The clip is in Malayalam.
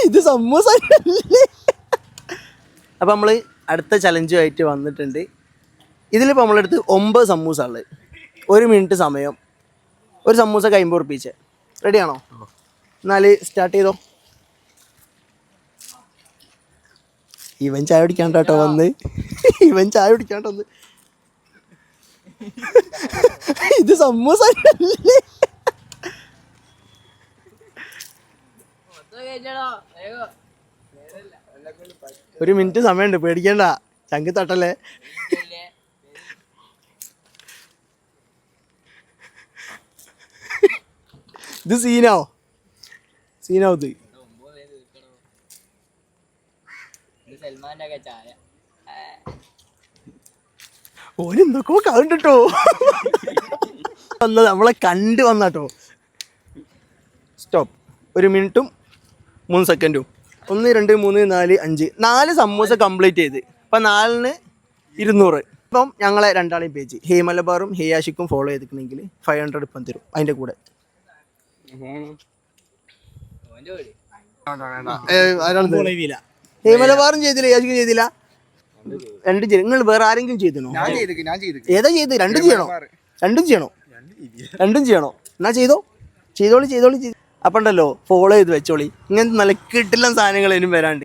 ഇത് സമൂസ. അപ്പം നമ്മൾ അടുത്ത ചലഞ്ചുമായിട്ട് വന്നിട്ടുണ്ട്. ഇതിലിപ്പോൾ നമ്മളെടുത്ത് 9 സമൂസ ഉള്ളത്. 1 മിനിറ്റ് സമയം. ഒരു സമൂസ 50 റുപ്പീസ്. റെഡിയാണോ? എന്നാൽ സ്റ്റാർട്ട് ചെയ്തോ. ഇവൻ ചായ കുടിക്കാണ്ടോ വന്ന്. ഇത് സമൂസ. 1 മിനിറ്റ് സമയമുണ്ട്, പേടിക്കണ്ട. ചങ്കി തട്ടല്ലേ. ഇത് സീനാവത്. ഓനെന്തൊക്കെ കണ്ടിട്ടോ വന്നത്, നമ്മളെ കണ്ട് വന്നാട്ടോ. സ്റ്റോപ്പ്. 1 മിനിറ്റും 3 സെക്കൻഡും. 1 2 3 4 5 4 സമൂസ കംപ്ലീറ്റ് ചെയ്ത്. അപ്പം 4-ന് 200. ഇപ്പം ഞങ്ങളെ രണ്ടാളെയും പേജ് ഹേ മലബാറും ഹേ ആഷിക്കും ഫോളോ ചെയ്തിട്ടുണ്ടെങ്കിൽ 500 ഇപ്പം തരും അതിൻ്റെ കൂടെ. ഹേ മലബാറും ചെയ്തില്ല, ആഷിക്കും ചെയ്തില്ല. 2 ചെയ്തു. നിങ്ങൾ വേറെ ആരെങ്കിലും ചെയ്തിനോ? ഏതാ ചെയ്ത്? 2 ചെയ്യണോ? 2 ചെയ്യണോ? എന്നാ ചെയ്തോളി. അപ്പം ഉണ്ടല്ലോ, ഫോളോ ചെയ്ത് വെച്ചോളി. ഇങ്ങനത്തെ നല്ല കിട്ടില്ല സാധനങ്ങൾ ഇനിയും വരാണ്ട്.